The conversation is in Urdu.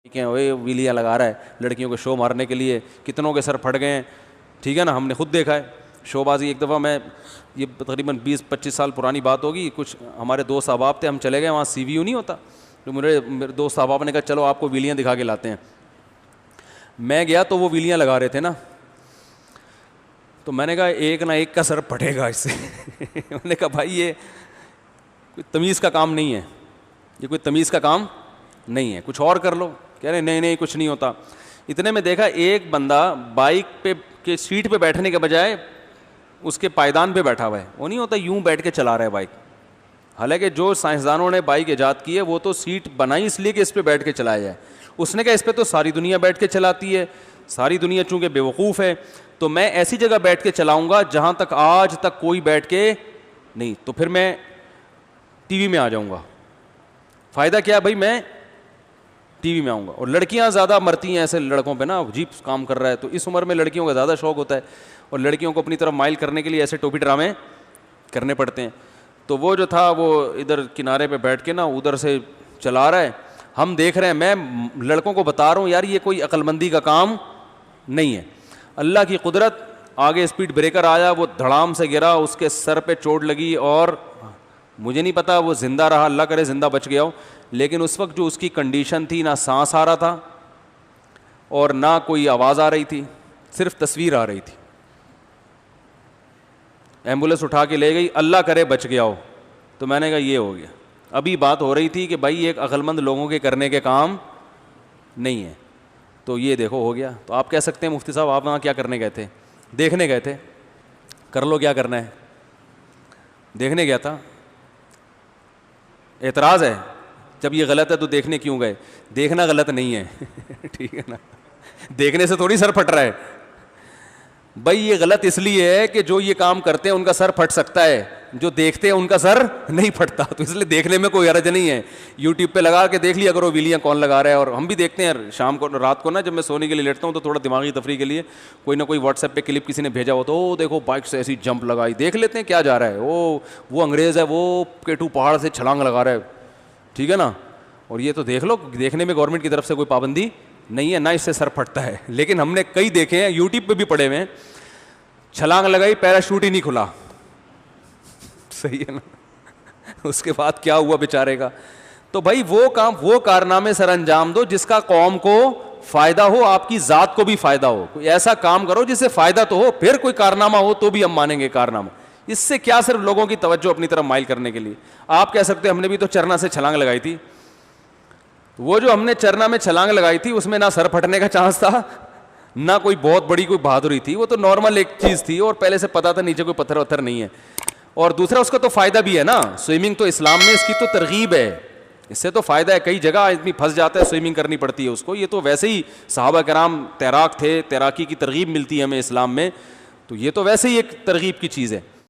کہ ویلیاں لگا رہا ہے لڑکیوں کو شو مارنے کے لیے, کتنوں کے سر پھٹ گئے ہیں, ٹھیک ہے نا, ہم نے خود دیکھا ہے شو بازی. ایک دفعہ میں, یہ تقریباً 20-25 سال پرانی بات ہوگی, کچھ ہمارے دوست احباب تھے, ہم چلے گئے وہاں سی وی یو نہیں ہوتا, تو میرے دوست احباب نے کہا چلو آپ کو ویلیاں دکھا کے لاتے ہیں. میں گیا تو وہ ویلیاں لگا رہے تھے نا, تو میں نے کہا ایک نہ ایک کا سر پھٹے گا اس سے. میں نے کہا بھائی یہ کوئی تمیز کا کام نہیں ہے, یہ کوئی تمیز کا کام نہیں ہے, کچھ اور کر لو. کہہ رہے نہیں نہیں کچھ نہیں ہوتا. اتنے میں دیکھا ایک بندہ بائک پہ کے سیٹ پہ بیٹھنے کے بجائے اس کے پائیدان پہ بیٹھا ہوا ہے. وہ نہیں ہوتا یوں بیٹھ کے چلا رہا ہے بائک, حالانکہ جو سائنسدانوں نے بائک ایجاد کی ہے وہ تو سیٹ بنائی اس لیے کہ اس پہ بیٹھ کے چلایا جائے. اس نے کہا اس پہ تو ساری دنیا بیٹھ کے چلاتی ہے, ساری دنیا چونکہ بے وقوف ہے, تو میں ایسی جگہ بیٹھ کے چلاؤں گا جہاں تک آج تک کوئی بیٹھ کے نہیں, تو پھر میں ٹی وی میں آ جاؤں گا. فائدہ کیا بھائی, میں ٹی وی میں آؤں گا. اور لڑکیاں زیادہ مرتی ہیں ایسے لڑکوں پہ نا, عجیب کام کر رہا ہے, تو اس عمر میں لڑکیوں کا زیادہ شوق ہوتا ہے, اور لڑکیوں کو اپنی طرف مائل کرنے کے لیے ایسے ٹوپی ڈرامے کرنے پڑتے ہیں. تو وہ جو تھا وہ ادھر کنارے پہ بیٹھ کے نا ادھر سے چلا رہا ہے, ہم دیکھ رہے ہیں. میں لڑکوں کو بتا رہا ہوں یار یہ کوئی عقل مندی کا کام نہیں ہے. اللہ کی قدرت, آگے اسپیڈ بریکر آیا, وہ دھڑام سے گرا, اس کے سر پہ چوٹ لگی, اور مجھے نہیں پتا وہ زندہ رہا, اللہ کرے زندہ بچ گیا ہو, لیکن اس وقت جو اس کی کنڈیشن تھی, نہ سانس آ رہا تھا اور نہ کوئی آواز آ رہی تھی, صرف تصویر آ رہی تھی. ایمبولینس اٹھا کے لے گئی, اللہ کرے بچ گیا ہو. تو میں نے کہا یہ ہو گیا. ابھی بات ہو رہی تھی کہ بھائی ایک عقل مند لوگوں کے کرنے کے کام نہیں ہے, تو یہ دیکھو ہو گیا. تو آپ کہہ سکتے ہیں مفتی صاحب آپ وہاں کیا کرنے گئے تھے؟ دیکھنے گئے تھے, کر لو کیا کرنا ہے, دیکھنے گیا تھا. اعتراض ہے جب یہ غلط ہے تو دیکھنے کیوں گئے؟ دیکھنا غلط نہیں ہے, ٹھیک ہے نا, دیکھنے سے تھوڑی سر پھٹ رہا ہے بھائی. یہ غلط اس لیے ہے کہ جو یہ کام کرتے ہیں ان کا سر پھٹ سکتا ہے, جو دیکھتے ہیں ان کا سر نہیں پھٹتا, تو اس لیے دیکھنے میں کوئی حرج نہیں ہے. یوٹیوب پہ لگا کے دیکھ لیا کرو ویلیاں کون لگا رہا ہے. اور ہم بھی دیکھتے ہیں شام کو, رات کو نا جب میں سونے کے لیے لیٹتا ہوں تو تھوڑا دماغی تفریح کے لیے کوئی نہ کوئی واٹس ایپ پہ کلپ کسی نے بھیجا ہو تو او دیکھو بائک سے ایسی جمپ لگائی, دیکھ لیتے ہیں کیا جا رہا ہے. وہ انگریز ہے, وہ K2 پہاڑ سے چھلانگ لگا رہا ہے, ٹھیک ہے نا. اور یہ تو دیکھ لو, دیکھنے میں گورنمنٹ کی طرف سے کوئی پابندی نہیں ہے, نہ اس سے سر پھٹتا ہے. لیکن ہم نے کئی دیکھے ہیں, یوٹیوب پہ بھی پڑے ہوئے ہیں, چھلانگ لگائی, پیراشوٹ ہی نہیں کھلا, صحیح ہے نا, اس کے بعد کیا ہوا بیچارے کا. تو بھائی وہ کام, وہ کارنامے سر انجام دو جس کا قوم کو فائدہ ہو, آپ کی ذات کو بھی فائدہ ہو. کوئی ایسا کام کرو جس سے فائدہ تو ہو, پھر کوئی کارنامہ ہو تو بھی ہم مانیں گے کارنامہ. اس سے کیا صرف لوگوں کی توجہ اپنی طرف مائل کرنے کے لیے. آپ کہہ سکتے ہم نے بھی تو چرنا سے چھلانگ لگائی تھی. وہ جو ہم نے چرنا میں چھلانگ لگائی تھی اس میں نہ سر پھٹنے کا چانس تھا, نہ کوئی بہت بڑی کوئی بہادری تھی, وہ تو نارمل ایک چیز تھی, اور پہلے سے پتا تھا نیچے کوئی پتھر وتھر نہیں ہے. اور دوسرا اس کا تو فائدہ بھی ہے نا, سوئمنگ تو اسلام میں اس کی تو ترغیب ہے, اس سے تو فائدہ ہے. کئی جگہ آدمی پھنس جاتا ہے, سوئمنگ کرنی پڑتی ہے اس کو. یہ تو ویسے ہی صحابہ کرام تیراک تھے, تیراکی کی ترغیب ملتی ہے ہمیں اسلام میں, تو یہ تو ویسے ہی ایک ترغیب کی چیز ہے.